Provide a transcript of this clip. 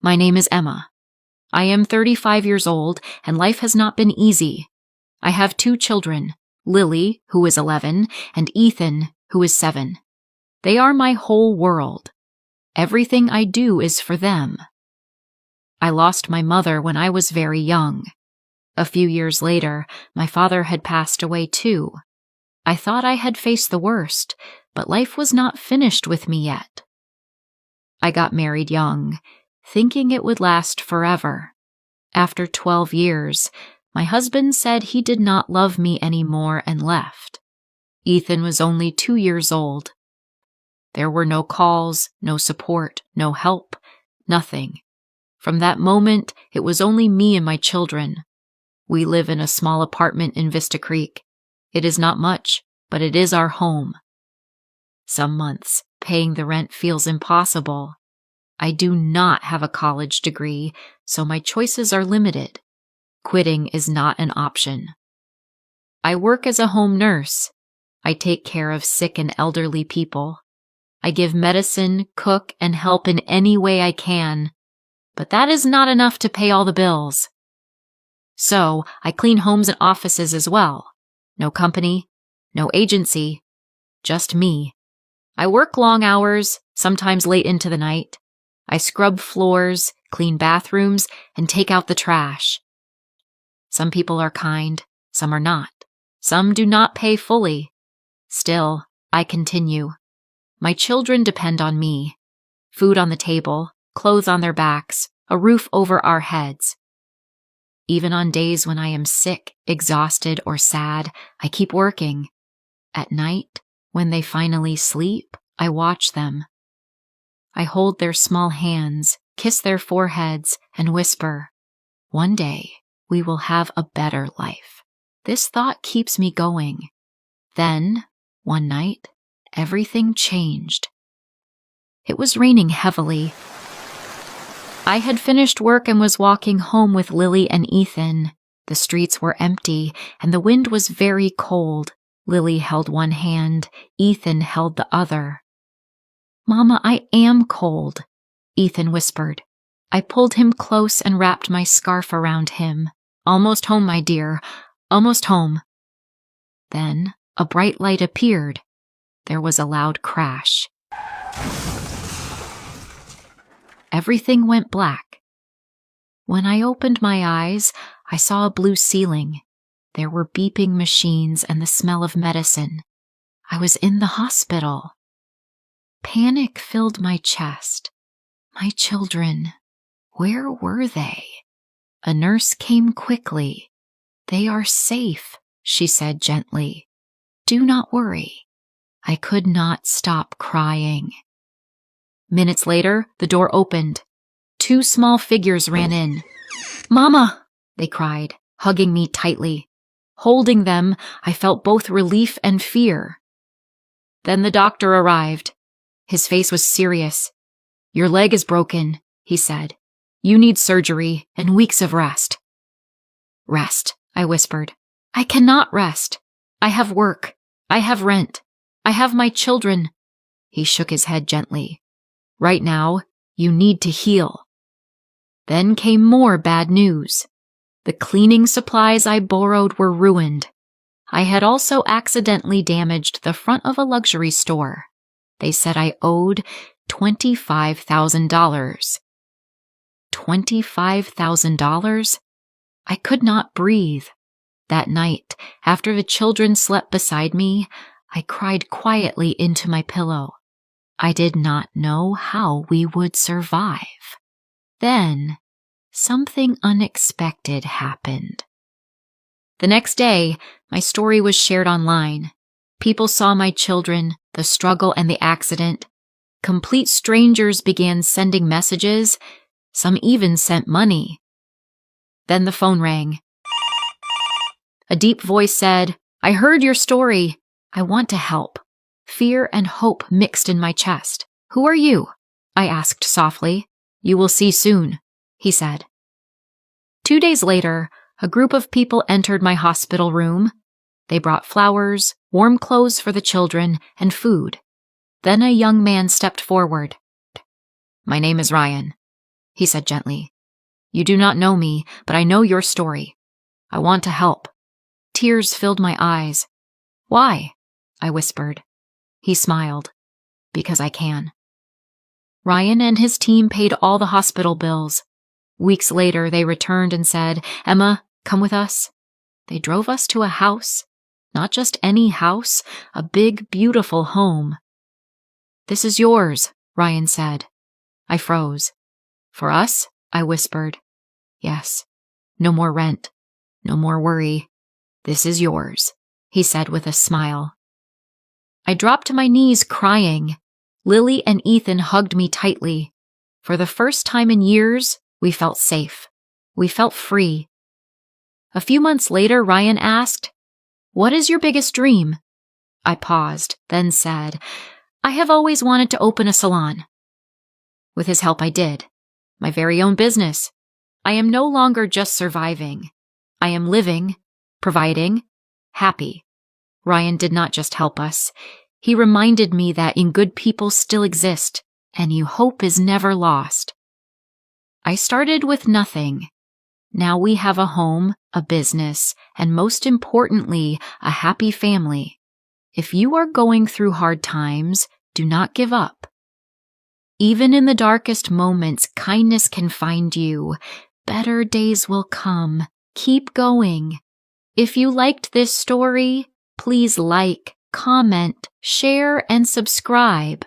My name is Emma. I am 35 years old, and life has not been easy. I have 2 children, Lily, who is 11, and Ethan, who is 7. They are my whole world. Everything I do is for them. I lost my mother when I was very young. A few years later, my father had passed away too. I thought I had faced the worst, but life was not finished with me yet. I got married young, thinking it would last forever. After 12 years, my husband said he did not love me anymore and left. Ethan was only 2 years old. There were no calls, no support, no help, nothing. From that moment, it was only me and my children. We live in a small apartment in Vista Creek. It is not much, but it is our home. Some months, paying the rent feels impossible. I do not have a college degree, so my choices are limited. Quitting is not an option. I work as a home nurse. I take care of sick and elderly people. I give medicine, cook, and help in any way I can. But that is not enough to pay all the bills. So, I clean homes and offices as well. No company, no agency, just me. I work long hours, sometimes late into the night. I scrub floors, clean bathrooms, and take out the trash. Some people are kind, some are not. Some do not pay fully. Still, I continue. My children depend on me. Food on the table, clothes on their backs, a roof over our heads. Even on days when I am sick, exhausted, or sad, I keep working. At night, when they finally sleep, I watch them. I hold their small hands, kiss their foreheads, and whisper, "One day, we will have a better life." This thought keeps me going. Then, one night, everything changed. It was raining heavily. I had finished work and was walking home with Lily and Ethan. The streets were empty, and the wind was very cold. Lily held one hand, Ethan held the other. "Mama, I am cold," Ethan whispered. I pulled him close and wrapped my scarf around him. "Almost home, my dear, almost home." Then a bright light appeared. There was a loud crash. Everything went black. When I opened my eyes, I saw a blue ceiling. There were beeping machines and the smell of medicine. I was in the hospital. Panic filled my chest. My children, where were they? A nurse came quickly. "They are safe," she said gently. "Do not worry." I could not stop crying. Minutes later, the door opened. 2 small figures ran in. "Mama!" they cried, hugging me tightly. Holding them, I felt both relief and fear. Then the doctor arrived. His face was serious. "Your leg is broken," he said. "You need surgery and weeks of rest." "Rest," I whispered. "I cannot rest. I have work. I have rent. I have my children." He shook his head gently. "Right now, you need to heal." Then came more bad news. The cleaning supplies I borrowed were ruined. I had also accidentally damaged the front of a luxury store. They said I owed $25,000. $25,000? I could not breathe. That night, after the children slept beside me, I cried quietly into my pillow. I did not know how we would survive. Then, something unexpected happened. The next day, my story was shared online. People saw my children, the struggle, and the accident. Complete strangers began sending messages. Some even sent money. Then the phone rang. A deep voice said, "I heard your story. I want to help." Fear and hope mixed in my chest. "Who are you?" I asked softly. "You will see soon," he said. 2 days later, a group of people entered my hospital room. They brought flowers, warm clothes for the children, and food. Then a young man stepped forward. "My name is Ryan." he said gently. You do not know me, but I know your story. I want to help. Tears filled my eyes. Why? I whispered. He smiled. Because I can. Ryan and his team paid all the hospital bills. Weeks later, they returned and said, Emma, come with us. They drove us to a house. Not just any house, a big, beautiful home. This is yours, Ryan said. I froze. For us? I whispered. Yes. No more rent. No more worry. This is yours, he said with a smile. I dropped to my knees crying. Lily and Ethan hugged me tightly. For the first time in years, we felt safe. We felt free. A few months later, Ryan asked, What is your biggest dream? I paused, then said, I have always wanted to open a salon. With his help, I did. My very own business. I am no longer just surviving. I am living, providing, happy. Ryan did not just help us. He reminded me that good people still exist, and hope is never lost. I started with nothing. Now we have a home, a business, and most importantly, a happy family. If you are going through hard times, do not give up. Even in the darkest moments, kindness can find you. Better days will come. Keep going. If you liked this story, please like, comment, share, and subscribe.